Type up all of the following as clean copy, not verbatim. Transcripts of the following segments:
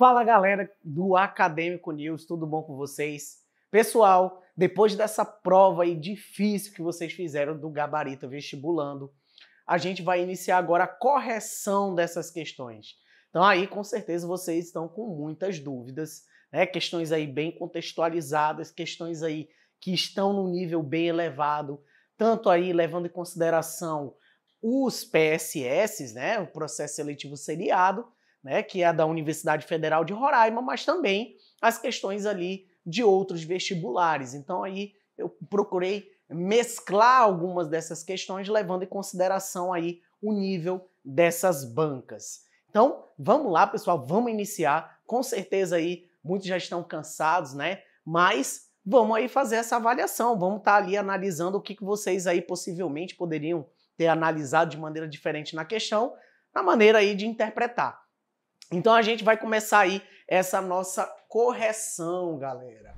Fala galera do Acadêmico News, tudo bom com vocês? Pessoal, depois dessa prova aí difícil que vocês fizeram do gabarito vestibulando, a gente vai iniciar agora a correção dessas questões. Então aí com certeza vocês estão com muitas dúvidas, né? Questões aí bem contextualizadas, questões aí que estão num nível bem elevado, tanto aí levando em consideração os PSS, né? O processo seletivo seriado, né, que é a da Universidade Federal de Roraima, mas também as questões ali de outros vestibulares. Então aí eu procurei mesclar algumas dessas questões, levando em consideração aí o nível dessas bancas. Então, vamos lá, pessoal, vamos iniciar. Com certeza aí muitos já estão cansados, né? Mas vamos aí fazer essa avaliação, vamos estar ali analisando o que vocês aí possivelmente poderiam ter analisado de maneira diferente na questão, na maneira aí de interpretar. Então a gente vai começar aí essa nossa correção, galera.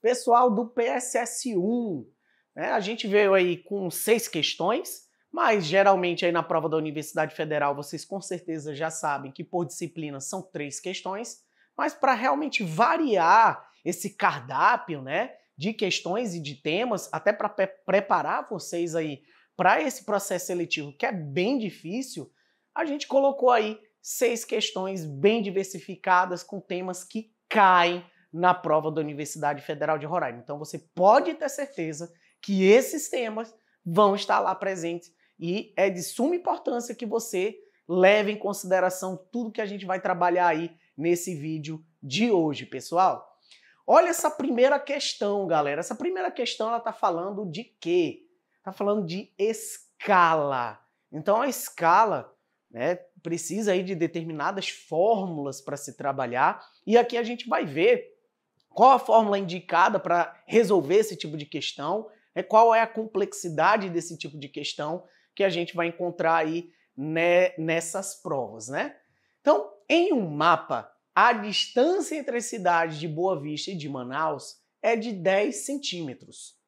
Pessoal do PSS1, né, a gente veio aí com 6 questões, mas geralmente aí na prova da Universidade Federal vocês com certeza já sabem que por disciplina são 3 questões, mas para realmente variar esse cardápio, né, de questões e de temas, até para preparar vocês aí para esse processo seletivo que é bem difícil, a gente colocou aí 6 questões bem diversificadas com temas que caem na prova da Universidade Federal de Roraima. Então você pode ter certeza que esses temas vão estar lá presentes e é de suma importância que você leve em consideração tudo que a gente vai trabalhar aí nesse vídeo de hoje, pessoal. Olha essa primeira questão, galera. Essa primeira questão ela está falando de quê? Está falando de escala. Então a escala, né, precisa aí de determinadas fórmulas para se trabalhar, e aqui a gente vai ver qual a fórmula indicada para resolver esse tipo de questão, qual é a complexidade desse tipo de questão que a gente vai encontrar aí, né, nessas provas, né? Então, em um mapa, a distância entre as cidades de Boa Vista e de Manaus é de 10 centímetros.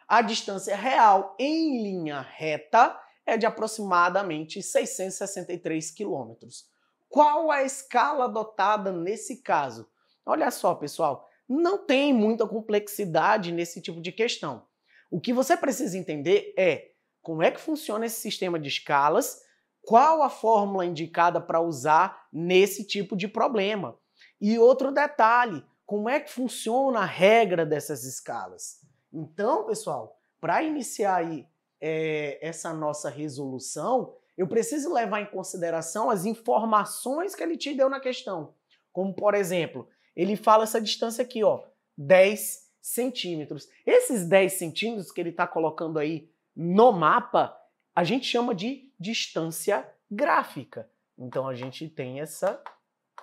A distância real em linha reta é de aproximadamente 663 quilômetros. Qual a escala adotada nesse caso? Olha só, pessoal, não tem muita complexidade nesse tipo de questão. O que você precisa entender é como é que funciona esse sistema de escalas, qual a fórmula indicada para usar nesse tipo de problema. E outro detalhe, como é que funciona a regra dessas escalas. Então, pessoal, para iniciar aí essa nossa resolução, eu preciso levar em consideração as informações que ele te deu na questão. Como, por exemplo, ele fala essa distância aqui, ó, 10 centímetros. Esses 10 centímetros que ele está colocando aí no mapa, a gente chama de distância gráfica. Então, a gente tem essa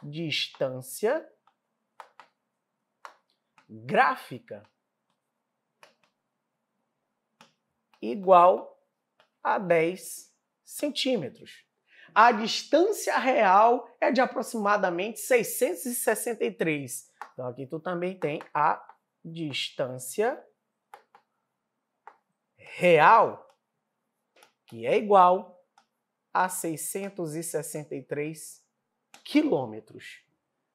distância gráfica igual a 10 centímetros. A distância real é de aproximadamente 663. Então aqui tu também tem a distância real, que é igual a 663 quilômetros.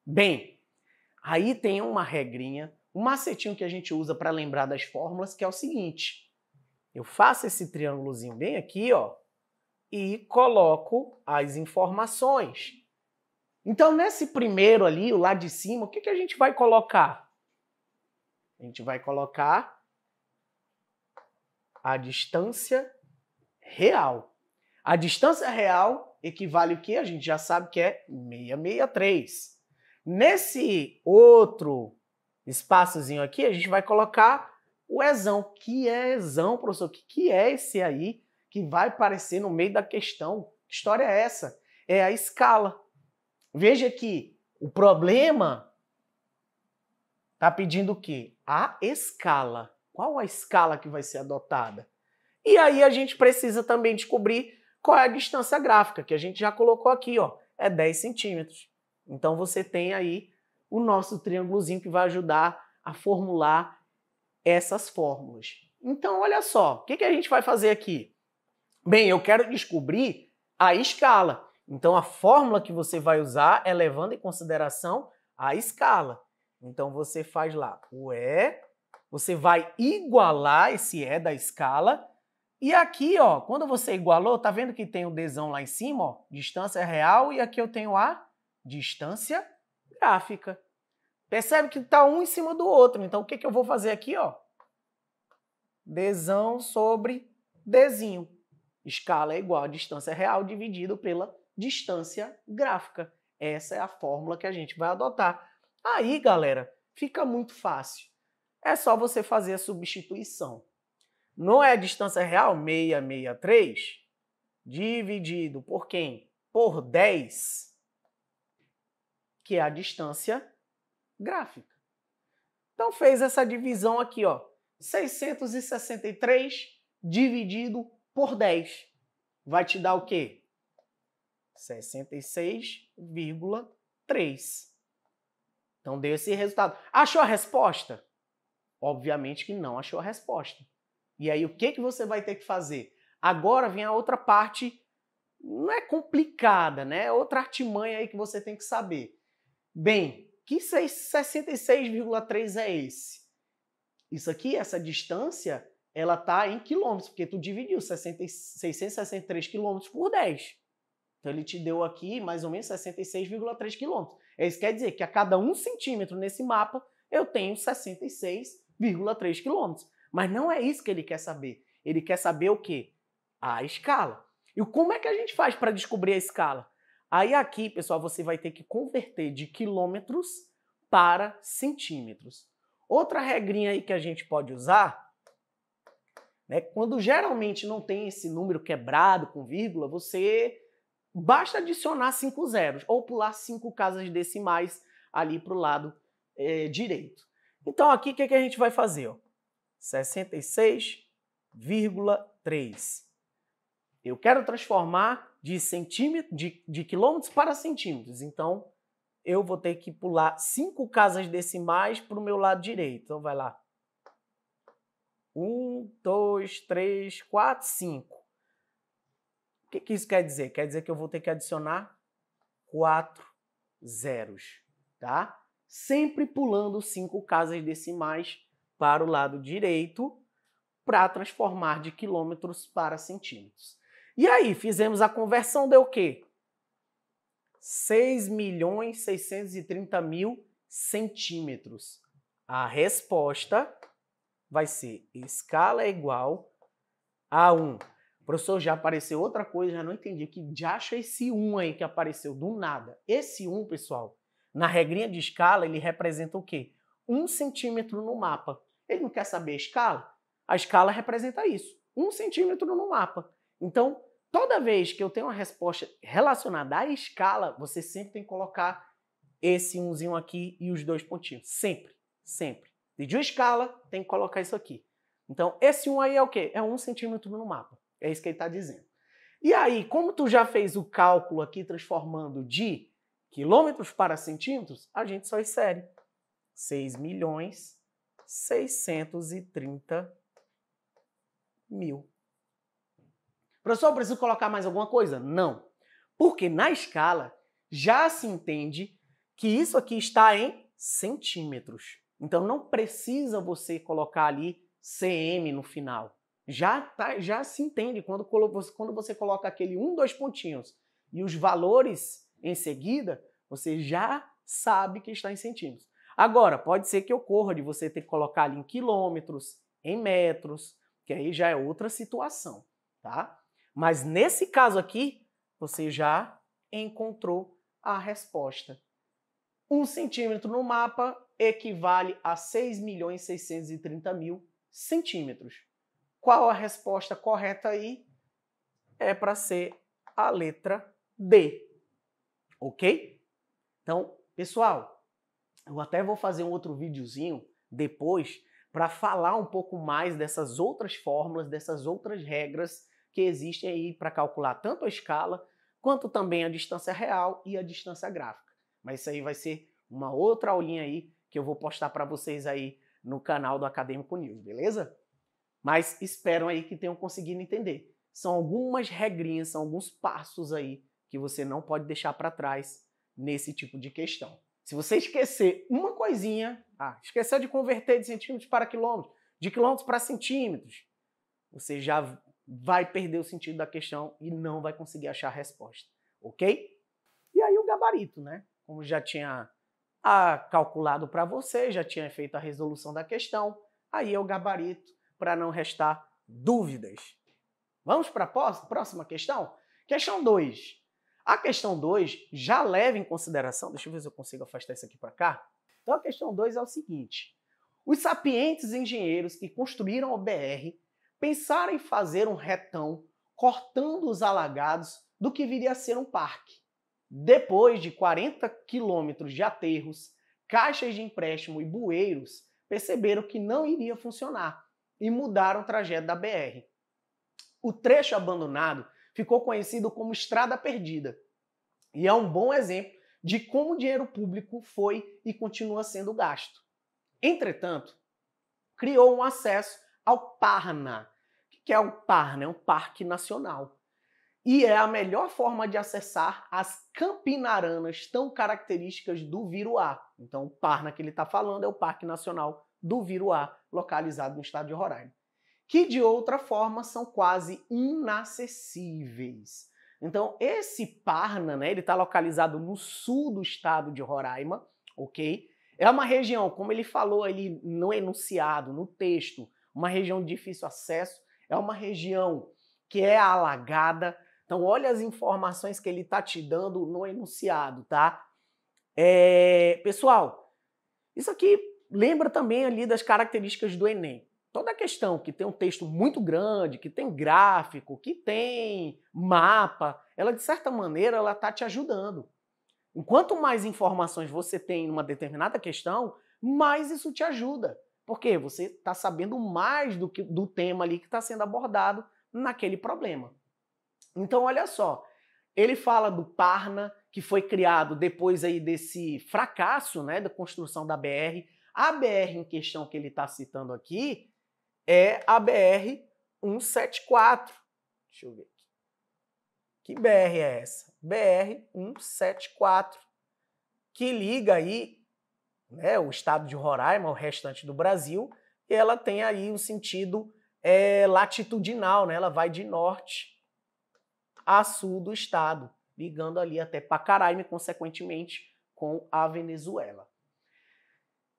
Bem, aí tem uma regrinha, um macetinho que a gente usa para lembrar das fórmulas, que é o seguinte: eu faço esse triângulozinho bem aqui, ó, e coloco as informações. Então, nesse primeiro ali, o lado de cima, o que a gente vai colocar? A gente vai colocar a distância real. A distância real equivale o quê? A gente já sabe que é 663. Nesse outro espaçozinho aqui, a gente vai colocar o ezão. Que é ezão, professor? O que é esse aí que vai aparecer no meio da questão? Que história é essa? É a escala. Veja que o problema está pedindo o quê? A escala. Qual a escala que vai ser adotada? E aí a gente precisa também descobrir qual é a distância gráfica, que a gente já colocou aqui, ó, é 10 centímetros. Então você tem aí o nosso triângulozinho que vai ajudar a formular essas fórmulas. Então, olha só, o que a gente vai fazer aqui? Bem, eu quero descobrir a escala. Então, a fórmula que você vai usar é levando em consideração a escala. Então, você faz lá o E, você vai igualar esse E da escala. E aqui, ó, quando você igualou, tá vendo que tem o Dzão lá em cima, ó, distância real, e aqui eu tenho a distância gráfica. Percebe que tá um em cima do outro. Então, o que eu vou fazer aqui, ó? Dzão sobre Dzinho. Escala é igual a distância real dividido pela distância gráfica. Essa é a fórmula que a gente vai adotar. Aí, galera, fica muito fácil. É só você fazer a substituição. Não é a distância real 663 dividido por quem? Por 10, que é a distância gráfica. Então, fez essa divisão aqui, ó. 663 dividido por 10. Vai te dar o quê? 66,3. Então, deu esse resultado. Achou a resposta? Obviamente que não achou a resposta. E aí, o que você vai ter que fazer? Agora vem a outra parte, não é complicada, né? Outra artimanha aí que você tem que saber. Bem, que 66,3 é esse? Isso aqui, essa distância, ela está em quilômetros, porque tu dividiu 663 quilômetros por 10. Então, ele te deu aqui mais ou menos 66,3 quilômetros. Isso quer dizer que a cada 1 centímetro nesse mapa, eu tenho 66,3 quilômetros. Mas não é isso que ele quer saber. Ele quer saber o quê? A escala. E como é que a gente faz para descobrir a escala? Aí aqui, pessoal, você vai ter que converter de quilômetros para centímetros. Outra regrinha aí que a gente pode usar, né, quando geralmente não tem esse número quebrado com vírgula, você basta adicionar 5 zeros ou pular 5 casas decimais ali para o lado direito. Então aqui o que a gente vai fazer? Ó? 66,3. Eu quero transformar de quilômetros para centímetros. Então, eu vou ter que pular 5 casas decimais para o meu lado direito. Então, vai lá. 1, 2, 3, 4, 5. O que isso quer dizer? Quer dizer que eu vou ter que adicionar 4 zeros, tá? Sempre pulando 5 casas decimais para o lado direito para transformar de quilômetros para centímetros. E aí, fizemos a conversão, deu o quê? 6.630.000 centímetros. A resposta vai ser escala é igual a 1. Professor, já apareceu outra coisa, já não entendi. Que já acha esse 1 aí que apareceu do nada? Esse 1, pessoal, na regrinha de escala, ele representa o quê? 1 centímetro no mapa. Ele não quer saber a escala? A escala representa isso, 1 centímetro no mapa. Então, toda vez que eu tenho uma resposta relacionada à escala, você sempre tem que colocar esse 1zinho aqui e os 2 pontinhos. Sempre, sempre. Pediu escala, tem que colocar isso aqui. Então, esse 1 aí é o quê? É 1 centímetro no mapa. É isso que ele está dizendo. E aí, como tu já fez o cálculo aqui transformando de quilômetros para centímetros, a gente só insere 6.630.000. Professor, eu preciso colocar mais alguma coisa? Não. Porque na escala já se entende que isso aqui está em centímetros. Então não precisa você colocar ali cm no final. Já se entende quando você coloca aquele 1, 2 pontinhos e os valores em seguida, você já sabe que está em centímetros. Agora, pode ser que ocorra de você ter que colocar ali em quilômetros, em metros, que aí já é outra situação, tá? Mas nesse caso aqui, você já encontrou a resposta. 1 centímetro no mapa equivale a 6.630.000 centímetros. Qual a resposta correta aí? É para ser a letra D, ok? Então, pessoal, eu até vou fazer um outro videozinho depois para falar um pouco mais dessas outras fórmulas, dessas outras regras que existem aí para calcular tanto a escala quanto também a distância real e a distância gráfica. Mas isso aí vai ser uma outra aulinha aí que eu vou postar para vocês aí no canal do Acadêmico News, beleza? Mas espero aí que tenham conseguido entender. São algumas regrinhas, são alguns passos aí que você não pode deixar para trás nesse tipo de questão. Se você esquecer uma coisinha, esqueceu de converter de centímetros para quilômetros, de quilômetros para centímetros, você já vai perder o sentido da questão e não vai conseguir achar a resposta, ok? E aí o gabarito, né? Como já tinha calculado para você, já tinha feito a resolução da questão, aí é o gabarito para não restar dúvidas. Vamos para a próxima questão? Questão 2. A questão 2 já leva em consideração, deixa eu ver se eu consigo afastar isso aqui para cá. Então a questão 2 é o seguinte: os sapientes engenheiros que construíram o BR pensaram em fazer um retão cortando os alagados do que viria a ser um parque. Depois de 40 quilômetros de aterros, caixas de empréstimo e bueiros, perceberam que não iria funcionar e mudaram o trajeto da BR. O trecho abandonado ficou conhecido como Estrada Perdida e é um bom exemplo de como o dinheiro público foi e continua sendo gasto. Entretanto, criou um acesso ao Parna. O que é o Parna? É um parque nacional. E é a melhor forma de acessar as campinaranas tão características do Viruá. Então, o Parna que ele está falando é o Parque Nacional do Viruá, localizado no estado de Roraima, que de outra forma são quase inacessíveis. Então, esse Parna, né, ele está localizado no sul do estado de Roraima, ok? É uma região, como ele falou ali no enunciado, no texto, uma região de difícil acesso, é uma região que é alagada. Então, olha as informações que ele está te dando no enunciado, tá? Pessoal, isso aqui lembra também ali das características do Enem. Toda questão que tem um texto muito grande, que tem gráfico, que tem mapa, ela de certa maneira ela está te ajudando. Enquanto mais informações você tem em uma determinada questão, mais isso te ajuda. Porque você está sabendo mais do tema ali que está sendo abordado naquele problema. Então, olha só, ele fala do Parna, que foi criado depois aí desse fracasso, né, da construção da BR. A BR em questão que ele está citando aqui é a BR-174. Deixa eu ver aqui. Que BR é essa? BR-174, que liga aí, né, o estado de Roraima ao restante do Brasil, e ela tem aí um sentido latitudinal, né? Ela vai de norte a sul do estado, ligando ali até Pacaraima e, consequentemente, com a Venezuela.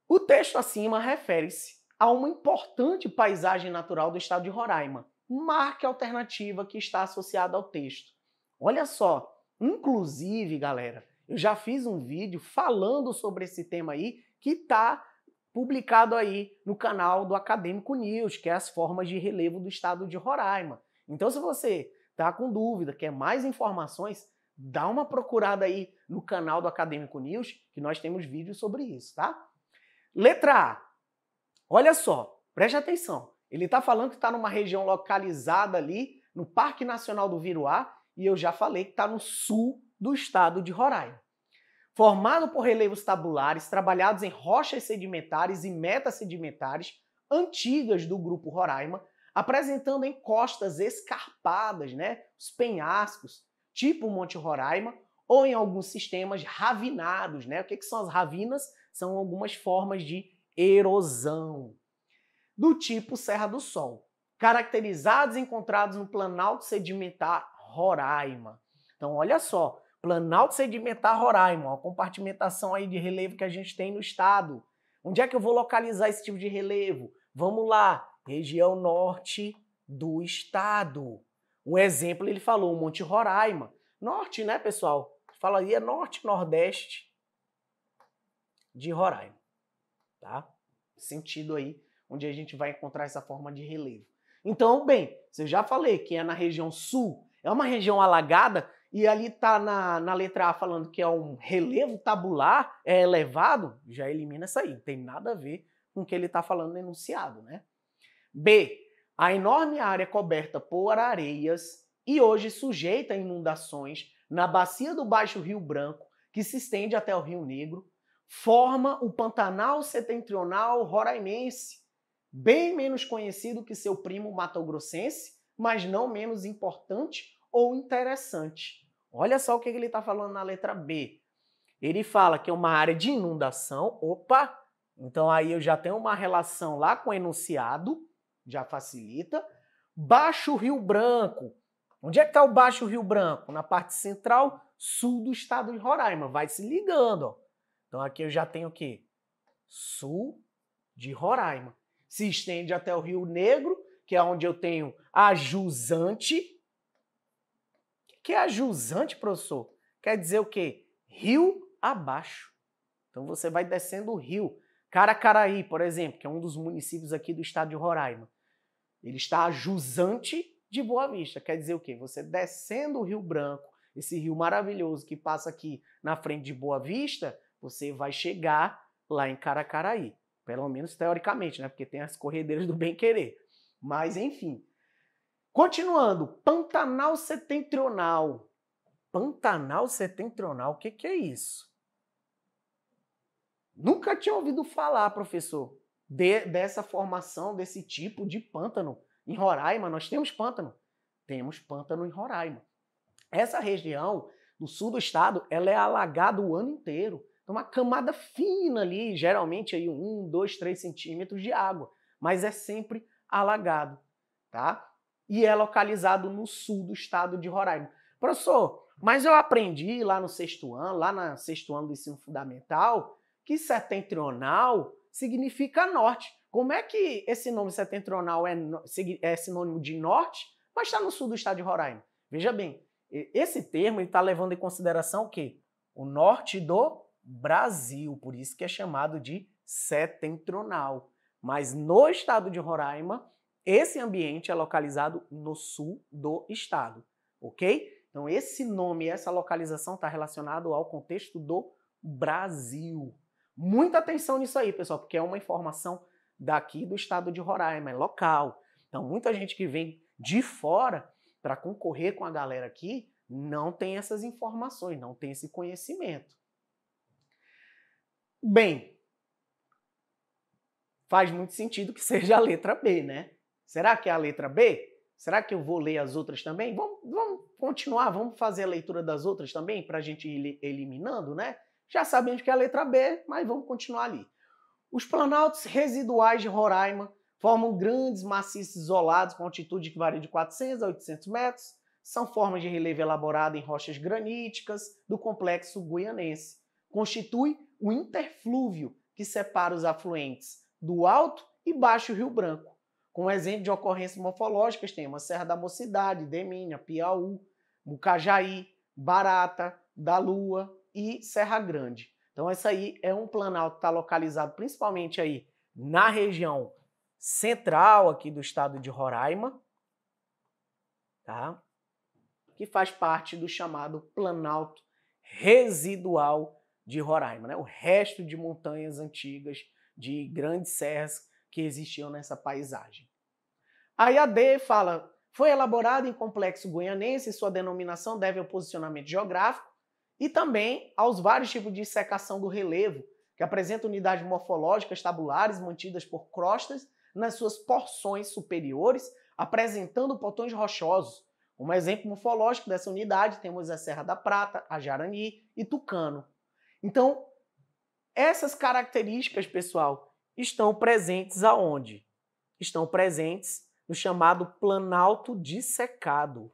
O texto acima refere-se a uma importante paisagem natural do estado de Roraima. Marque a alternativa que está associada ao texto. Olha só, inclusive, galera, eu já fiz um vídeo falando sobre esse tema aí, que está publicado aí no canal do Acadêmico News, que é as formas de relevo do estado de Roraima. Então, se você está com dúvida, quer mais informações, dá uma procurada aí no canal do Acadêmico News, que nós temos vídeos sobre isso, tá? Letra A. Olha só, preste atenção. Ele está falando que está numa região localizada ali no Parque Nacional do Viruá, e eu já falei que está no sul do estado de Roraima. Formado por relevos tabulares trabalhados em rochas sedimentares e metasedimentares antigas do grupo Roraima, apresentando encostas escarpadas, né, os penhascos, tipo o Monte Roraima, ou em alguns sistemas ravinados, né? O que são as ravinas? São algumas formas de erosão, do tipo Serra do Sol, caracterizados e encontrados no Planalto Sedimentar Roraima. Então, olha só, Planalto Sedimentar Roraima, uma compartimentação aí de relevo que a gente tem no estado. Onde é que eu vou localizar esse tipo de relevo? Vamos lá, região norte do estado. Um exemplo, ele falou, o Monte Roraima. Norte, né, pessoal? Fala aí, é norte, nordeste de Roraima, tá? Sentido aí, onde a gente vai encontrar essa forma de relevo. Então, bem, eu já falei que é na região sul, é uma região alagada, e ali está na letra A falando que é um relevo tabular, é elevado, já elimina isso aí, não tem nada a ver com o que ele está falando no enunciado, né? B, a enorme área coberta por areias e hoje sujeita a inundações na bacia do Baixo Rio Branco, que se estende até o Rio Negro, forma o Pantanal Setentrional Roraimense, bem menos conhecido que seu primo matogrossense, mas não menos importante ou interessante. Olha só o que ele está falando na letra B. Ele fala que é uma área de inundação. Opa! Então aí eu já tenho uma relação lá com o enunciado, já facilita. Baixo Rio Branco. Onde é que está o Baixo Rio Branco? Na parte central, sul do estado de Roraima. Vai se ligando, ó. Então aqui eu já tenho o quê? Sul de Roraima. Se estende até o Rio Negro, que é onde eu tenho a jusante. O que é a jusante, professor? Quer dizer o quê? Rio abaixo. Então você vai descendo o rio. Caracaraí, por exemplo, que é um dos municípios aqui do estado de Roraima. Ele está a jusante de Boa Vista. Quer dizer o quê? Você descendo o Rio Branco, esse rio maravilhoso que passa aqui na frente de Boa Vista, você vai chegar lá em Caracaraí. Pelo menos teoricamente, né? Porque tem as corredeiras do bem-querer. Mas, enfim. Continuando, Pantanal Setentrional. Pantanal Setentrional, o que é isso? Nunca tinha ouvido falar, professor, dessa formação, desse tipo de pântano. Em Roraima, nós temos pântano. Temos pântano em Roraima. Essa região do sul do estado, ela é alagada o ano inteiro. Então, uma camada fina ali, geralmente aí 1, 2, 3 centímetros de água. Mas é sempre alagado, tá? E é localizado no sul do estado de Roraima. Professor, mas eu aprendi lá no sexto ano, do ensino fundamental, que setentrional significa norte. Como é que esse nome setentrional é sinônimo de norte, mas está no sul do estado de Roraima? Veja bem, esse termo está levando em consideração o quê? O norte do Brasil, por isso que é chamado de setentrional. Mas no estado de Roraima, esse ambiente é localizado no sul do estado, ok? Então esse nome, essa localização está relacionado ao contexto do Brasil. Muita atenção nisso aí, pessoal, porque é uma informação daqui do estado de Roraima, é local. Então muita gente que vem de fora para concorrer com a galera aqui não tem essas informações, não tem esse conhecimento. Bem, faz muito sentido que seja a letra B, né? Será que é a letra B? Será que eu vou ler as outras também? Vamos continuar, vamos fazer a leitura das outras também para a gente ir eliminando, né? Já sabemos que é a letra B, mas vamos continuar ali. Os planaltos residuais de Roraima formam grandes maciços isolados com altitude que varia de 400 a 800 metros. São formas de relevo elaborada em rochas graníticas do complexo guianense. Constitui o interflúvio que separa os afluentes do Alto e Baixo Rio Branco. Como exemplo de ocorrências morfológicas, temos a Serra da Mocidade, Demínia, Piauí, Mucajaí, Barata, da Lua e Serra Grande. Então essa aí é um planalto que está localizado principalmente aí na região central aqui do estado de Roraima, tá? Que faz parte do chamado Planalto Residual de Roraima, né? O resto de montanhas antigas, de grandes serras que existiam nessa paisagem. Aí a D fala, foi elaborado em complexo guianense e sua denominação deve ao posicionamento geográfico e também aos vários tipos de secação do relevo, que apresentam unidades morfológicas tabulares mantidas por crostas nas suas porções superiores, apresentando potões rochosos. Como exemplo morfológico dessa unidade, temos a Serra da Prata, a Jarani e Tucano. Então, essas características, pessoal, estão presentes aonde? Estão presentes no chamado Planalto dissecado.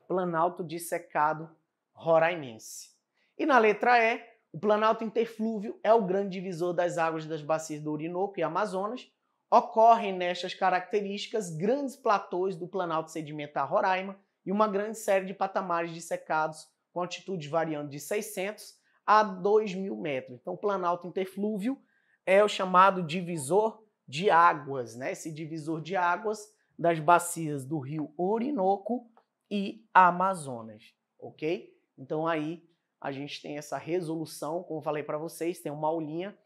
Planalto dissecado roraimense. E na letra E, o Planalto interflúvio é o grande divisor das águas das bacias do Orinoco e Amazonas. Ocorrem nestas características grandes platôs do Planalto sedimentar Roraima e uma grande série de patamares dissecados com altitudes variando de 600 a 2.000 metros. Então, o Planalto interflúvio é o chamado divisor de águas, né? Esse divisor de águas das bacias do rio Orinoco e Amazonas, ok? Então, aí a gente tem essa resolução, como eu falei para vocês, tem uma aulinha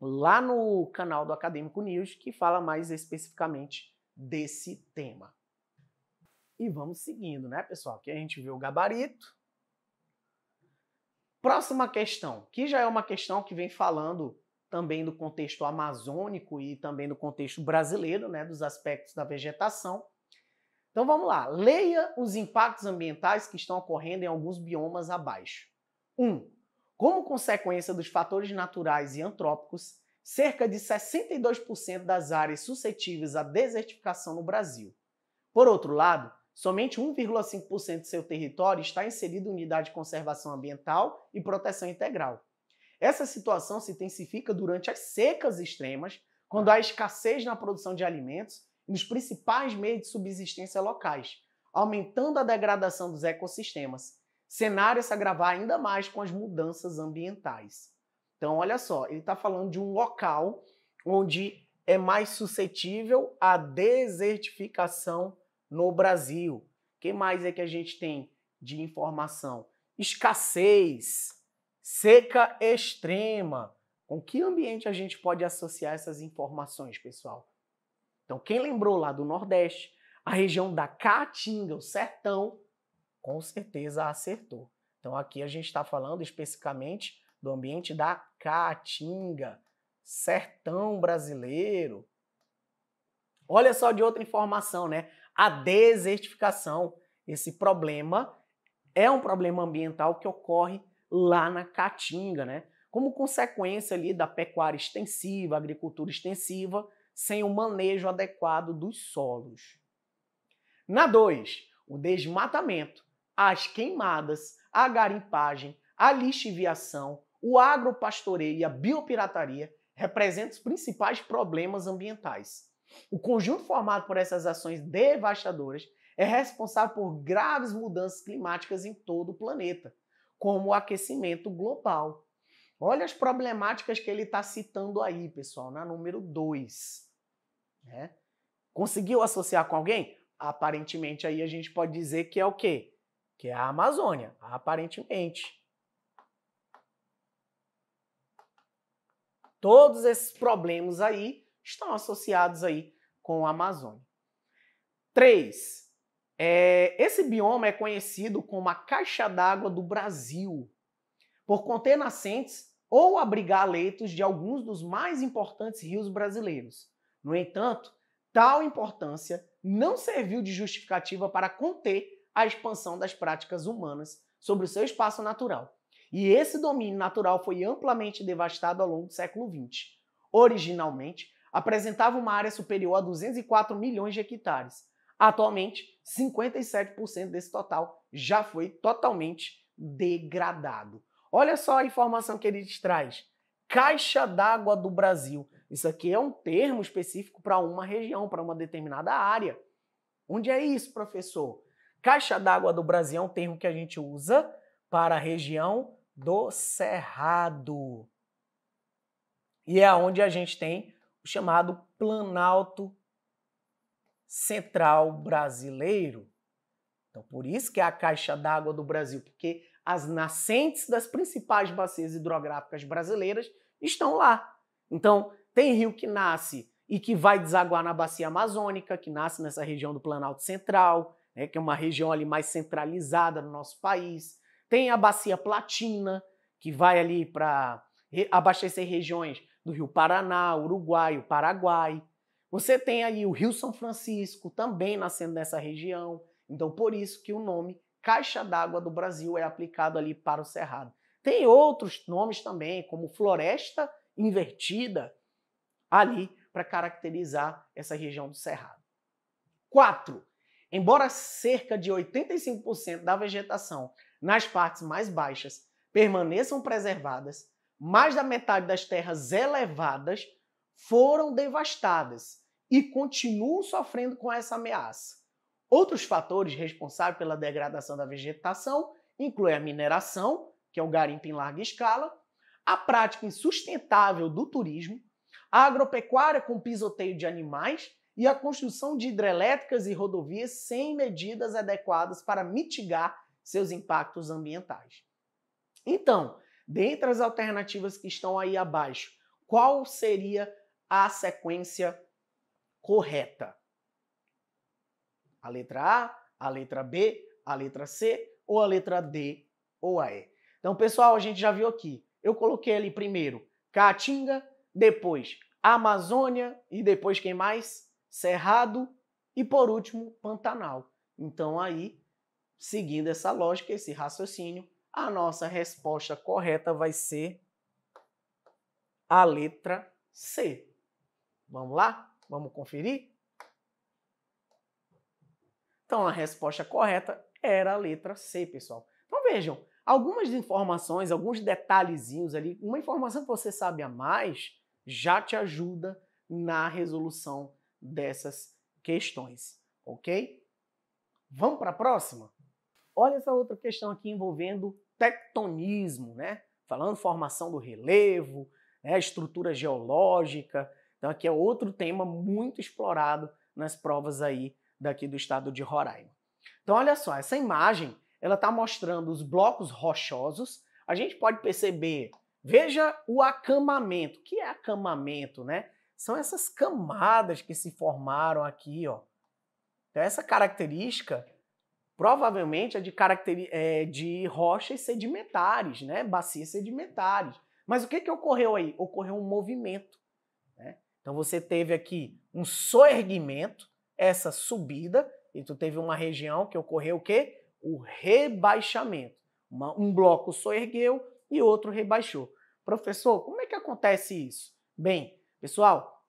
lá no canal do Acadêmico News que fala mais especificamente desse tema. E vamos seguindo, né, pessoal? Aqui a gente vê o gabarito. Próxima questão, que já é uma questão que vem falando também do contexto amazônico e também do contexto brasileiro, né, dos aspectos da vegetação. Então vamos lá, leia os impactos ambientais que estão ocorrendo em alguns biomas abaixo. Como consequência dos fatores naturais e antrópicos, cerca de 62% das áreas suscetíveis à desertificação no Brasil. Por outro lado, somente 1,5% de seu território está inserido em unidade de conservação ambiental e proteção integral. Essa situação se intensifica durante as secas extremas, quando há escassez na produção de alimentos e nos principais meios de subsistência locais, aumentando a degradação dos ecossistemas. Cenário a se agravar ainda mais com as mudanças ambientais. Então, olha só, ele está falando de um local onde é mais suscetível à desertificação no Brasil. O que mais é que a gente tem de informação? Escassez, seca extrema. Com que ambiente a gente pode associar essas informações, pessoal? Então, quem lembrou lá do Nordeste, a região da Caatinga, o sertão, com certeza acertou. Então, aqui a gente está falando especificamente do ambiente da Caatinga, sertão brasileiro. Olha só de outra informação, né? A desertificação. Esse problema é um problema ambiental que ocorre lá na Caatinga, né? Como consequência ali da pecuária extensiva, agricultura extensiva, sem o manejo adequado dos solos. Na 2, o desmatamento, as queimadas, a garimpagem, a lixiviação, o agropastoreio e a biopirataria representam os principais problemas ambientais. O conjunto formado por essas ações devastadoras é responsável por graves mudanças climáticas em todo o planeta, como o aquecimento global. Olha as problemáticas que ele está citando aí, pessoal, na número 2. Né? Conseguiu associar com alguém? Aparentemente aí a gente pode dizer que é o quê? Que é a Amazônia, aparentemente. Todos esses problemas aí estão associados aí com a Amazônia. 3. Esse bioma é conhecido como a caixa d'água do Brasil, por conter nascentes ou abrigar leitos de alguns dos mais importantes rios brasileiros. No entanto, tal importância não serviu de justificativa para conter a expansão das práticas humanas sobre o seu espaço natural. E esse domínio natural foi amplamente devastado ao longo do século XX. Originalmente, apresentava uma área superior a 204 milhões de hectares. Atualmente, 57% desse total já foi totalmente degradado. Olha só a informação que ele traz. Caixa d'água do Brasil. Isso aqui é um termo específico para uma região, para uma determinada área. Onde é isso, professor? Caixa d'água do Brasil é um termo que a gente usa para a região do Cerrado. E é onde a gente tem o chamado Planalto Central Brasileiro. Então, por isso que é a caixa d'água do Brasil, porque as nascentes das principais bacias hidrográficas brasileiras estão lá. Então, tem rio que nasce e que vai desaguar na bacia amazônica, que nasce nessa região do Planalto Central, né, que é uma região ali mais centralizada no nosso país. Tem a bacia Platina, que vai ali para abastecer regiões do Rio Paraná, Uruguai, o Paraguai. Você tem aí o Rio São Francisco, também nascendo nessa região. Então, por isso que o nome Caixa d'Água do Brasil é aplicado ali para o Cerrado. Tem outros nomes também, como Floresta Invertida, ali para caracterizar essa região do Cerrado. 4. Embora cerca de 85% da vegetação nas partes mais baixas permaneçam preservadas, mais da metade das terras elevadas foram devastadas e continuam sofrendo com essa ameaça. Outros fatores responsáveis pela degradação da vegetação incluem a mineração, que é o garimpo em larga escala, a prática insustentável do turismo, a agropecuária com pisoteio de animais e a construção de hidrelétricas e rodovias sem medidas adequadas para mitigar seus impactos ambientais. Então, dentre as alternativas que estão aí abaixo, qual seria a sequência correta? A letra A letra B, a letra C ou a letra D ou a E? Então, pessoal, a gente já viu aqui. Eu coloquei ali primeiro Caatinga, depois Amazônia e depois quem mais? Cerrado e por último Pantanal. Então aí, seguindo essa lógica, esse raciocínio, A nossa resposta correta vai ser a letra C. Vamos lá? Vamos conferir? Então, a resposta correta era a letra C, pessoal. Então, vejam, algumas informações, alguns detalhezinhos ali, uma informação que você sabe a mais já te ajuda na resolução dessas questões, ok? Vamos para a próxima? Olha essa outra questão aqui envolvendo tectonismo, né? Falando formação do relevo, né? Estrutura geológica. Então aqui é outro tema muito explorado nas provas aí daqui do estado de Roraima. Então olha só, essa imagem, ela está mostrando os blocos rochosos. A gente pode perceber, veja o acamamento. O que é acamamento, né? São essas camadas que se formaram aqui, ó. Então, essa característica provavelmente é de rochas sedimentares, né? Bacias sedimentares. Mas o que ocorreu aí? Ocorreu um movimento, né? Então você teve aqui um soerguimento, essa subida, e tu teve uma região que ocorreu o quê? O rebaixamento. Um bloco soergueu e outro rebaixou. Professor, como é que acontece isso? Bem, pessoal,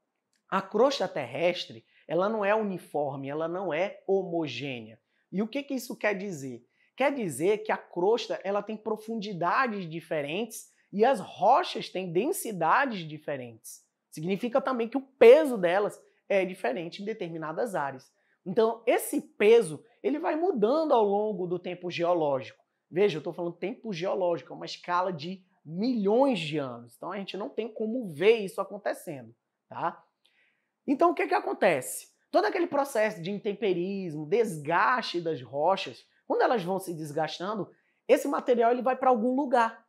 a crosta terrestre, ela não é uniforme, ela não é homogênea. E o que isso quer dizer? Quer dizer que a crosta ela tem profundidades diferentes e as rochas têm densidades diferentes. Significa também que o peso delas é diferente em determinadas áreas. Então, esse peso ele vai mudando ao longo do tempo geológico. Veja, eu estou falando tempo geológico, é uma escala de milhões de anos. Então, a gente não tem como ver isso acontecendo, tá? Então, o que acontece? Todo aquele processo de intemperismo, desgaste das rochas, quando elas vão se desgastando, esse material ele vai para algum lugar,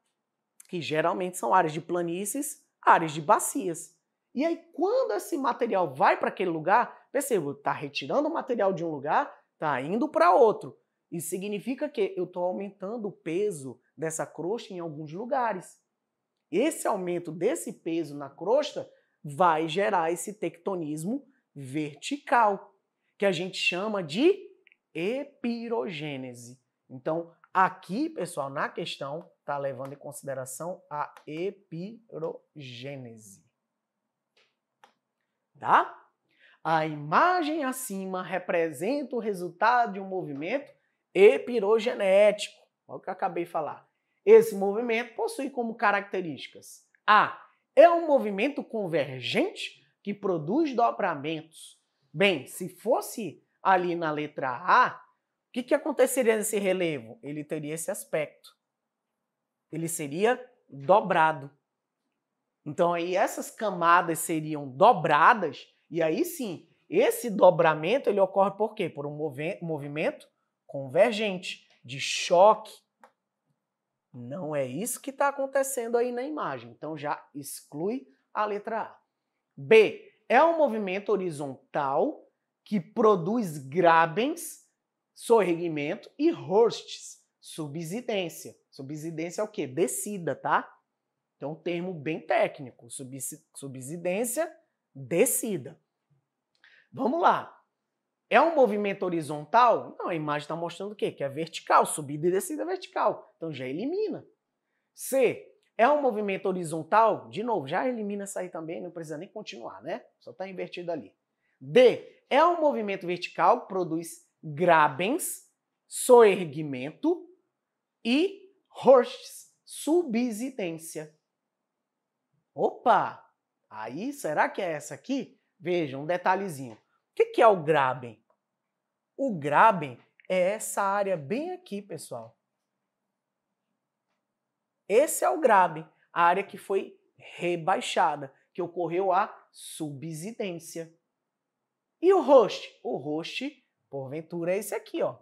que geralmente são áreas de planícies, áreas de bacias. E aí, quando esse material vai para aquele lugar, perceba, está retirando o material de um lugar, está indo para outro. Isso significa que eu estou aumentando o peso dessa crosta em alguns lugares. Esse aumento desse peso na crosta vai gerar esse tectonismo vertical, que a gente chama de epirogênese. Então, aqui, pessoal, na questão, está levando em consideração a epirogênese. Tá? A imagem acima representa o resultado de um movimento epirogenético. Olha o que eu acabei de falar. Esse movimento possui como características: A. É um movimento convergente que produz dobramentos. Bem, se fosse ali na letra A, o que aconteceria nesse relevo? Ele teria esse aspecto. Ele seria dobrado. Então aí essas camadas seriam dobradas e aí sim, esse dobramento ele ocorre por quê? Por um movimento convergente, de choque. Não é isso que está acontecendo aí na imagem. Então já exclui a letra A. B. É um movimento horizontal que produz grabens, soerguimento e horsts, subsidência. Subsidência é o quê? Descida, tá? Então, um termo bem técnico. Subsidência, descida. Vamos lá. É um movimento horizontal? Não, a imagem está mostrando o quê? Que é vertical, subida e descida vertical. Então já elimina. C. É um movimento horizontal? De novo, já elimina essa aí também, não precisa nem continuar, né? Só está invertido ali. D. É um movimento vertical que produz grabens, soerguimento e horsts, subsidência. Opa! Aí, será que é essa aqui? Veja, um detalhezinho. O que é o graben? O graben é essa área bem aqui, pessoal. Esse é o graben, a área que foi rebaixada, que ocorreu a subsidência. E o host? O host, porventura, é esse aqui, ó.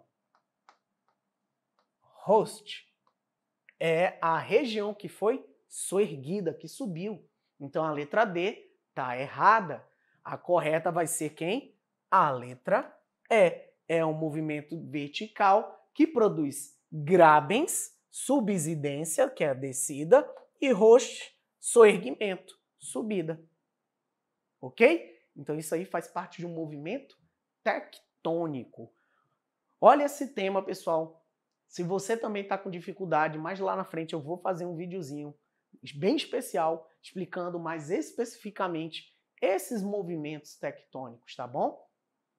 Host é a região que foi soerguida, que subiu. Então a letra D está errada. A correta vai ser quem? A letra E. É um movimento vertical que produz grabens, subsidência, que é a descida, e host, soerguimento, subida. Ok? Então isso aí faz parte de um movimento tectônico. Olha esse tema, pessoal. Se você também está com dificuldade, mais lá na frente eu vou fazer um videozinho bem especial explicando mais especificamente esses movimentos tectônicos, tá bom?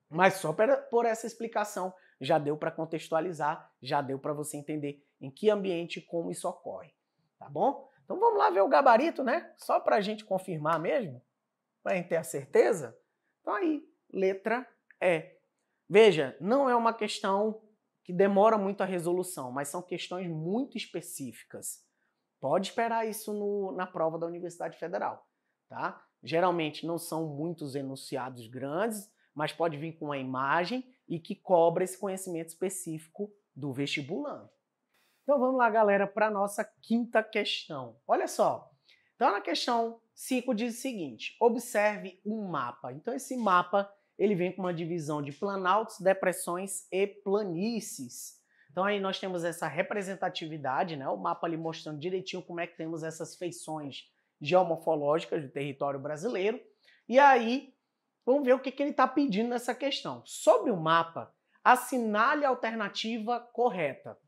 Mas só por essa explicação já deu para contextualizar, já deu para você entender em que ambiente e como isso ocorre, tá bom? Então vamos lá ver o gabarito, né? Só para a gente confirmar mesmo, para a gente ter a certeza. Então aí, letra E. Veja, não é uma questão que demora muito a resolução, mas são questões muito específicas. Pode esperar isso na prova da Universidade Federal, tá? Geralmente não são muitos enunciados grandes, mas pode vir com uma imagem e que cobra esse conhecimento específico do vestibulando. Então vamos lá, galera, para a nossa quinta questão. Olha só, então na questão 5 diz o seguinte, observe um mapa. Então esse mapa ele vem com uma divisão de planaltos, depressões e planícies. Então aí nós temos essa representatividade, né? O mapa ali mostrando direitinho como é que temos essas feições geomorfológicas do território brasileiro. E aí, vamos ver o que ele está pedindo nessa questão. Sobre o mapa, assinale a alternativa correta.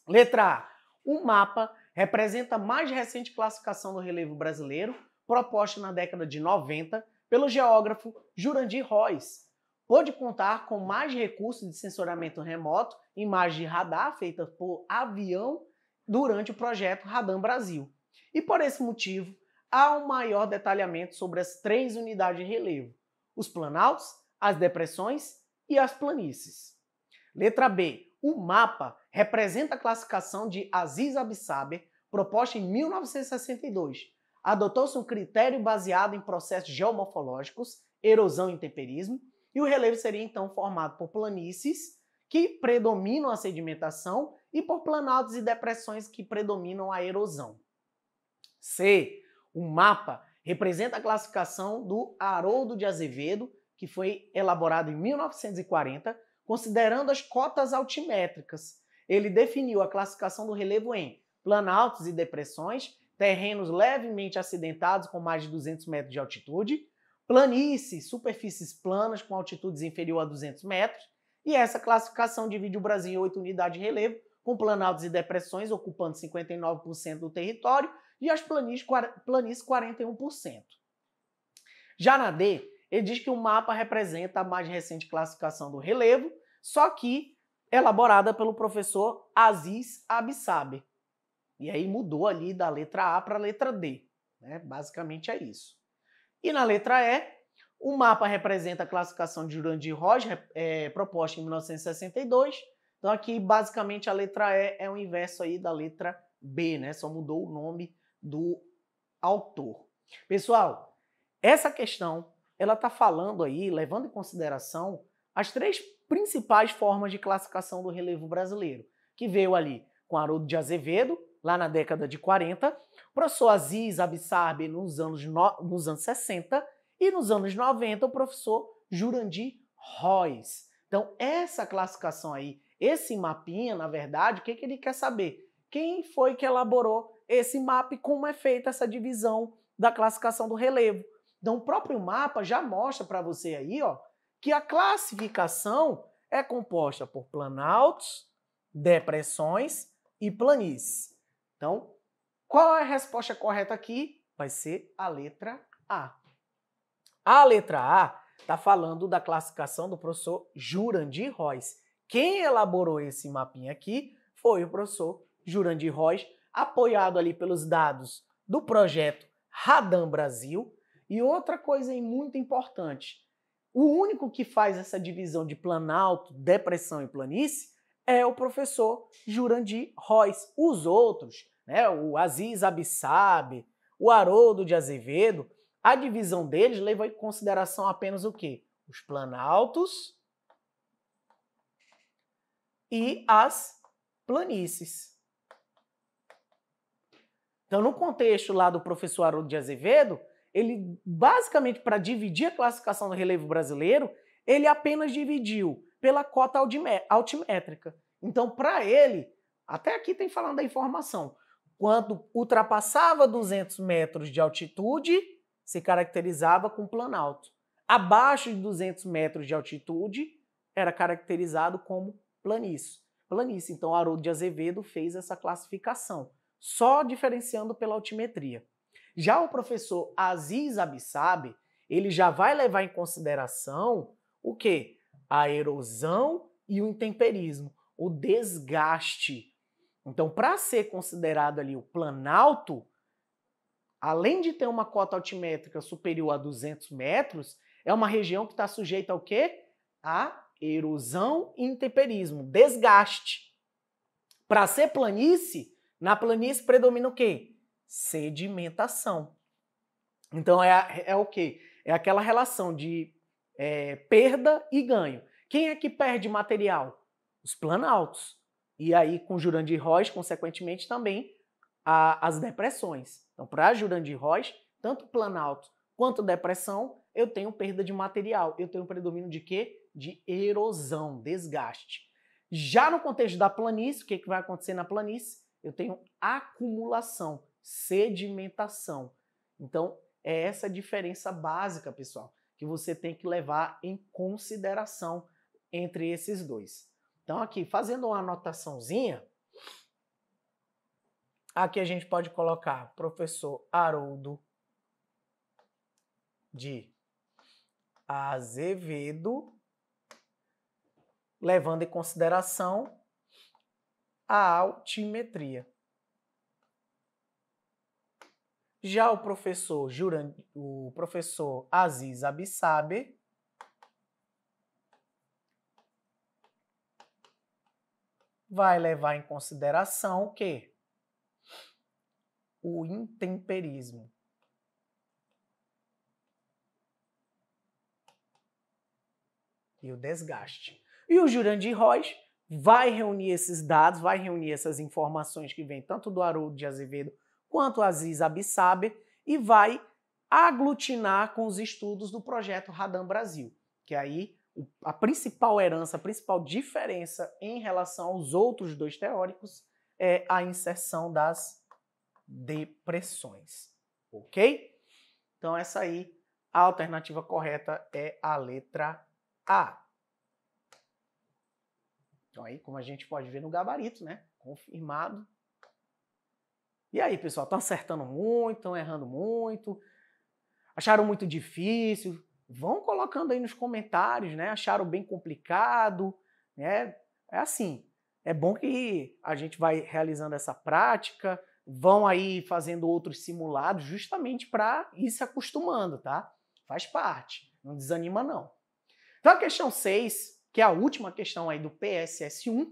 Letra A. O mapa representa a mais recente classificação do relevo brasileiro, proposta na década de 90 pelo geógrafo Jurandir Roys. Pôde contar com mais recursos de sensoriamento remoto, imagem de radar feita por avião durante o projeto Radam Brasil. E por esse motivo, há um maior detalhamento sobre as 3 unidades de relevo, os planaltos, as depressões e as planícies. Letra B. O mapa representa a classificação de Aziz Absaber, proposta em 1962. Adotou-se um critério baseado em processos geomorfológicos, erosão e intemperismo, e o relevo seria então formado por planícies, que predominam a sedimentação, e por planaltos e depressões que predominam a erosão. C. O mapa representa a classificação do Haroldo de Azevedo, que foi elaborado em 1940, considerando as cotas altimétricas. Ele definiu a classificação do relevo em planaltos e depressões, terrenos levemente acidentados com mais de 200 metros de altitude, planícies, superfícies planas com altitudes inferior a 200 metros, e essa classificação divide o Brasil em 8 unidades de relevo, com planaltos e depressões ocupando 59% do território e as planícies 41%. Já na D, ele diz que o mapa representa a mais recente classificação do relevo, só que elaborada pelo professor Aziz Absaber. E aí mudou ali da letra A para a letra D. Né? Basicamente é isso. E na letra E, o mapa representa a classificação de Jurandir Roys, proposta em 1962. Então aqui, basicamente, a letra E é o inverso aí da letra B, né? Só mudou o nome do autor. Pessoal, essa questão, ela está falando aí, levando em consideração as 3 principais formas de classificação do relevo brasileiro, que veio ali com Haroldo de Azevedo, lá na década de 40, o professor Aziz Absaber nos anos 60 e nos anos 90 o professor Jurandir Roys. Então essa classificação aí, esse mapinha, na verdade, o que ele quer saber? Quem foi que elaborou esse mapa e como é feita essa divisão da classificação do relevo? Então o próprio mapa já mostra para você aí, ó, que a classificação é composta por planaltos, depressões e planícies. Então, qual é a resposta correta aqui? Vai ser a letra A. A letra A está falando da classificação do professor Jurandir Roys. Quem elaborou esse mapinha aqui foi o professor Jurandir Roys, apoiado ali pelos dados do projeto Radam Brasil. E outra coisa muito importante, o único que faz essa divisão de planalto, depressão e planície é o professor Jurandir Roys. Os outros, né, o Aziz Absaber, o Haroldo de Azevedo, a divisão deles leva em consideração apenas o quê? Os planaltos e as planícies. Então, no contexto lá do professor Haroldo de Azevedo, ele basicamente, para dividir a classificação do relevo brasileiro, ele apenas dividiu pela cota altimétrica. Então, para ele, até aqui tem falando da informação, quando ultrapassava 200 metros de altitude, se caracterizava com planalto. Abaixo de 200 metros de altitude, era caracterizado como planície. planície. Então, Haroldo de Azevedo fez essa classificação, só diferenciando pela altimetria. Já o professor Aziz Abissab, ele já vai levar em consideração o quê? A erosão e o intemperismo, o desgaste. Então, para ser considerado ali o planalto, além de ter uma cota altimétrica superior a 200 metros, é uma região que está sujeita ao quê? A erosão e intemperismo, desgaste. Para ser planície, na planície predomina o quê? Sedimentação. Então é o quê? É aquela relação de perda e ganho. Quem é que perde material? Os planaltos. E aí, com Jurandir Rocha, consequentemente, também as depressões. Então, para Jurandir Rocha, tanto planalto quanto depressão, eu tenho perda de material. Eu tenho predomínio de quê? De erosão, desgaste. Já no contexto da planície, o que vai acontecer na planície? Eu tenho acumulação, sedimentação. Então, é essa diferença básica, pessoal, que você tem que levar em consideração entre esses dois. Então, aqui, fazendo uma anotaçãozinha, aqui a gente pode colocar professor Haroldo de Azevedo, levando em consideração a altimetria. Já o professor Aziz Abissab vai levar em consideração o quê? O intemperismo. E o desgaste. E o Jurandir Rocha vai reunir esses dados, vai reunir essas informações que vêm tanto do Haroldo de Azevedo quanto Aziz Abissab e vai aglutinar com os estudos do projeto Radam Brasil, que aí a principal herança, a principal diferença em relação aos outros dois teóricos é a inserção das depressões, ok? Então essa aí, a alternativa correta é a letra A. Então aí, como a gente pode ver no gabarito, né? Confirmado. E aí, pessoal, estão acertando muito, estão errando muito? Acharam muito difícil? Vão colocando aí nos comentários, né? Acharam bem complicado, né? É assim, é bom que a gente vai realizando essa prática, vão aí fazendo outros simulados justamente para ir se acostumando, tá? Faz parte, não desanima não. Então a questão 6, que é a última questão aí do PSS1,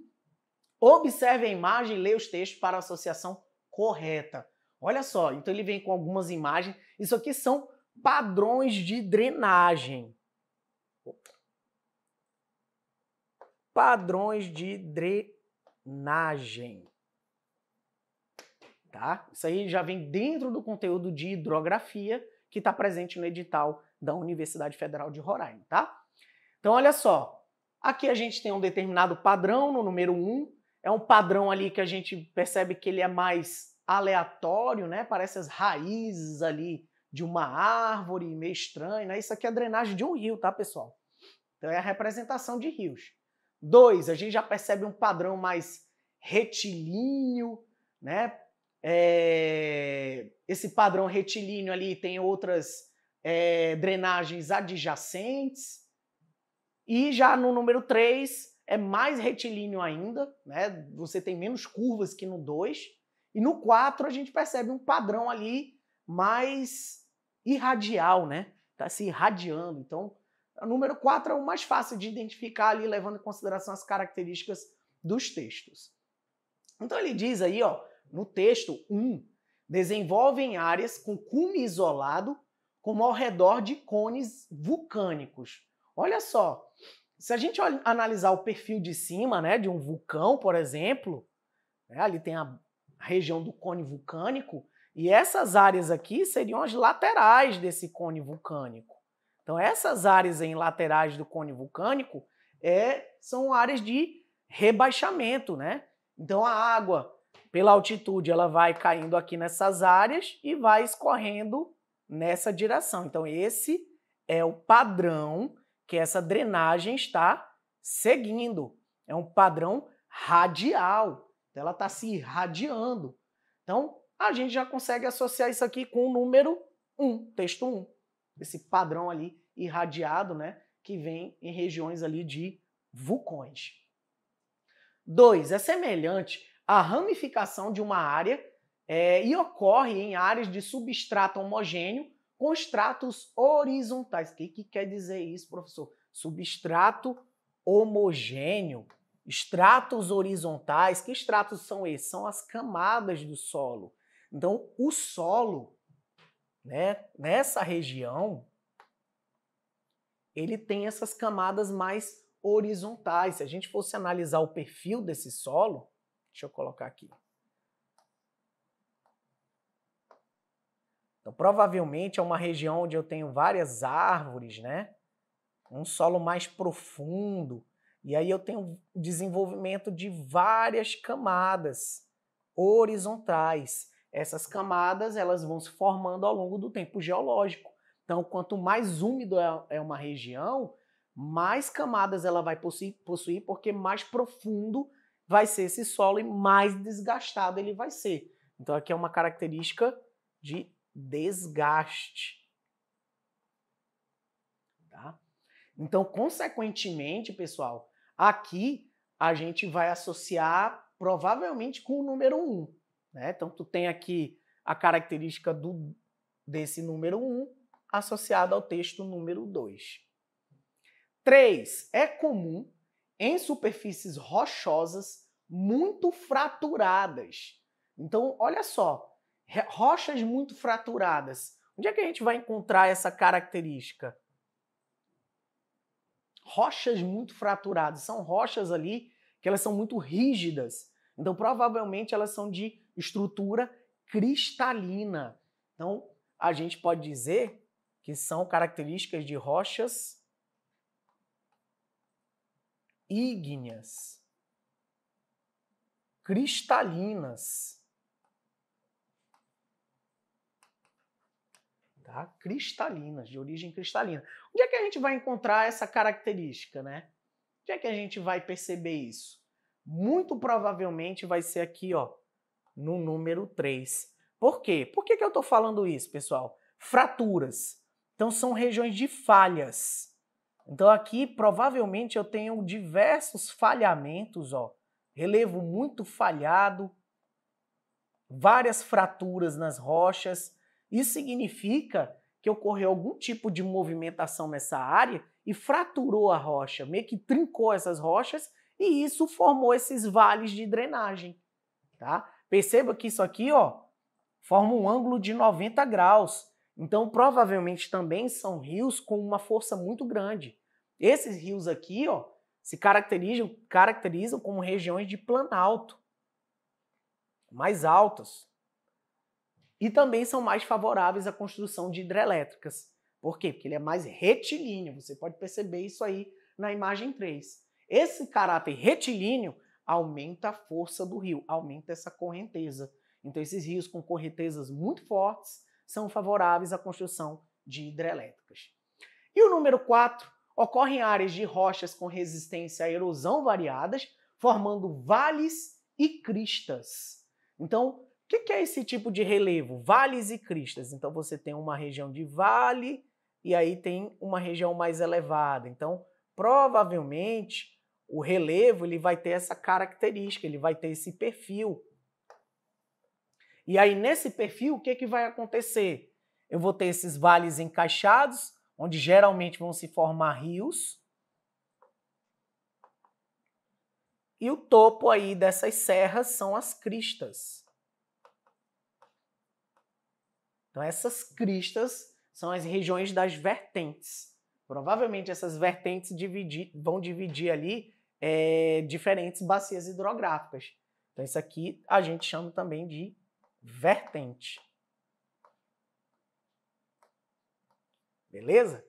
observe a imagem e leia os textos para a associação correta. Olha só, então ele vem com algumas imagens, isso aqui são padrões de drenagem. Padrões de drenagem. Tá? Isso aí já vem dentro do conteúdo de hidrografia que está presente no edital da Universidade Federal de Roraima, tá? Então, olha só. Aqui a gente tem um determinado padrão no número 1. É um padrão ali que a gente percebe que ele é mais aleatório, né? Parece as raízes ali de uma árvore, meio estranho, né? Isso aqui é a drenagem de um rio, tá, pessoal? Então é a representação de rios. 2, a gente já percebe um padrão mais retilíneo, né? Esse padrão retilíneo ali tem outras drenagens adjacentes. E já no número 3 é mais retilíneo ainda, né? Você tem menos curvas que no 2. E no 4 a gente percebe um padrão ali mais irradial, né? Tá se irradiando. Então, o número 4 é o mais fácil de identificar ali, levando em consideração as características dos textos. Então ele diz aí, ó, no texto 1, desenvolvem áreas com cume isolado como ao redor de cones vulcânicos. Olha só, se a gente analisar o perfil de cima, né, de um vulcão, por exemplo, né, ali tem a região do cone vulcânico, e essas áreas aqui seriam as laterais desse cone vulcânico. Então essas áreas em laterais do cone vulcânico são áreas de rebaixamento, né? Então a água, pela altitude, ela vai caindo aqui nessas áreas e vai escorrendo nessa direção. Então esse é o padrão que essa drenagem está seguindo. É um padrão radial. Ela está se irradiando. Então, a gente já consegue associar isso aqui com o número 1, texto 1. Esse padrão ali irradiado, né, que vem em regiões ali de vulcões. 2. É semelhante à ramificação de uma área e ocorre em áreas de substrato homogêneo com estratos horizontais. O que quer dizer isso, professor? Substrato homogêneo, estratos horizontais. Que estratos são esses? São as camadas do solo. Então, o solo, né, nessa região, ele tem essas camadas mais horizontais. Se a gente fosse analisar o perfil desse solo, deixa eu colocar aqui. Então, provavelmente é uma região onde eu tenho várias árvores, né? Um solo mais profundo. E aí eu tenho desenvolvimento de várias camadas horizontais. Essas camadas, elas vão se formando ao longo do tempo geológico. Então, quanto mais úmido é uma região, mais camadas ela vai possuir, porque mais profundo vai ser esse solo e mais desgastado ele vai ser. Então, aqui é uma característica de desgaste. Tá? Então, consequentemente, pessoal, aqui a gente vai associar provavelmente com o número 1. Né? Então, tu tem aqui a característica desse número 1 associada ao texto número 2. 3. É comum em superfícies rochosas muito fraturadas. Então, olha só, rochas muito fraturadas. Onde é que a gente vai encontrar essa característica? Rochas muito fraturadas. São rochas ali que elas são muito rígidas. Então, provavelmente, elas são de estrutura cristalina. Então, a gente pode dizer que são características de rochas ígneas, cristalinas. Tá? Cristalinas, de origem cristalina. Onde é que a gente vai encontrar essa característica, né? Onde é que a gente vai perceber isso? Muito provavelmente vai ser aqui, ó, no número 3. Por quê? Por que eu estou falando isso, pessoal? Fraturas. Então, são regiões de falhas. Então, aqui, provavelmente, eu tenho diversos falhamentos, ó. Relevo muito falhado, várias fraturas nas rochas. Isso significa que ocorreu algum tipo de movimentação nessa área e fraturou a rocha, meio que trincou essas rochas e isso formou esses vales de drenagem. Tá? Perceba que isso aqui, ó, forma um ângulo de 90 graus. Então, provavelmente também são rios com uma força muito grande. Esses rios aqui, ó, se caracterizam como regiões de planalto, mais altas. E também são mais favoráveis à construção de hidrelétricas. Por quê? Porque ele é mais retilíneo. Você pode perceber isso aí na imagem 3. Esse caráter retilíneo aumenta a força do rio, aumenta essa correnteza. Então, esses rios com correntezas muito fortes são favoráveis à construção de hidrelétricas. E o número 4, ocorre em áreas de rochas com resistência à erosão variadas, formando vales e cristas. Então, o que é esse tipo de relevo? Vales e cristas. Então, você tem uma região de vale e aí tem uma região mais elevada. Então, provavelmente, o relevo ele vai ter essa característica, ele vai ter esse perfil. E aí, nesse perfil, o que vai acontecer? Eu vou ter esses vales encaixados, onde geralmente vão se formar rios. E o topo aí dessas serras são as cristas. Então, essas cristas são as regiões das vertentes. Provavelmente essas vertentes vão dividir ali diferentes bacias hidrográficas. Então, isso aqui a gente chama também de vertente. Beleza?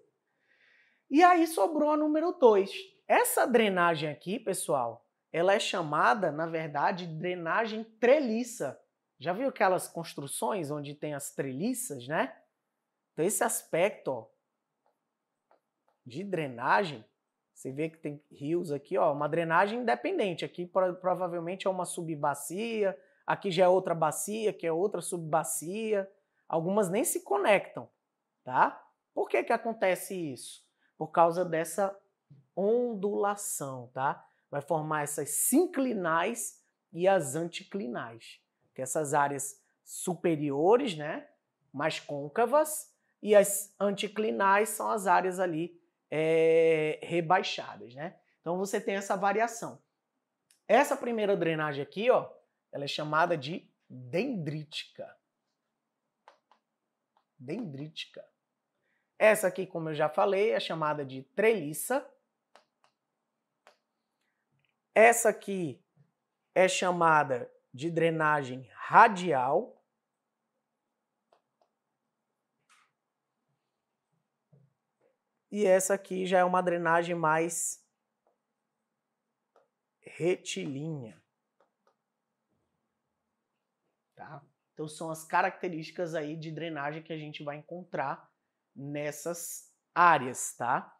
E aí sobrou a número 2. Essa drenagem aqui, pessoal, ela é chamada, na verdade, de drenagem treliça. Já viu aquelas construções onde tem as treliças, né? Então, esse aspecto ó, de drenagem Você vê que tem rios aqui, ó, uma drenagem independente. Aqui provavelmente é uma subbacia, aqui já é outra bacia, que é outra subbacia. Algumas nem se conectam, tá? Por que que acontece isso? Por causa dessa ondulação, tá? Vai formar essas sinclinais e as anticlinais, que essas áreas superiores, né, mais côncavas, e as anticlinais são as áreas ali rebaixadas, né? Então você tem essa variação. Essa primeira drenagem aqui, ó, ela é chamada de dendrítica. Dendrítica. Essa aqui, como eu já falei, é chamada de treliça. Essa aqui é chamada de drenagem radial. E essa aqui já é uma drenagem mais retilínea. Tá? Então são as características aí de drenagem que a gente vai encontrar nessas áreas, tá?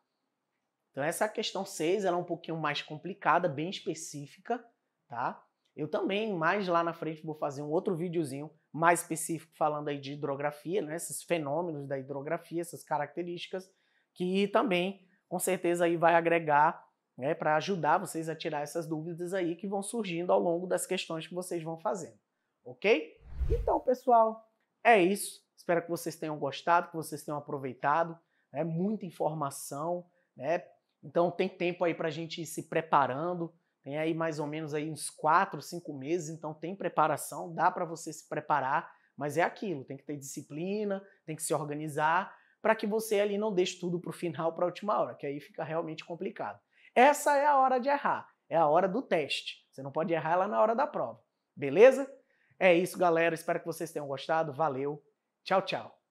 Então essa questão 6, ela é um pouquinho mais complicada, bem específica, tá? Eu também, mais lá na frente, vou fazer um outro videozinho mais específico falando aí de hidrografia, né? Esses fenômenos da hidrografia, essas características, que também, com certeza, aí vai agregar, né, para ajudar vocês a tirar essas dúvidas aí que vão surgindo ao longo das questões que vocês vão fazendo, ok? Então, pessoal, é isso. Espero que vocês tenham gostado, que vocês tenham aproveitado. É muita informação, né? Então tem tempo aí para a gente ir se preparando. Tem aí mais ou menos aí uns 4, 5 meses, então tem preparação, dá para você se preparar, mas é aquilo, tem que ter disciplina, tem que se organizar, para que você ali não deixe tudo para o final, para a última hora, que aí fica realmente complicado. Essa é a hora de errar, é a hora do teste. Você não pode errar lá na hora da prova, beleza? É isso, galera. Espero que vocês tenham gostado. Valeu. Tchau, tchau.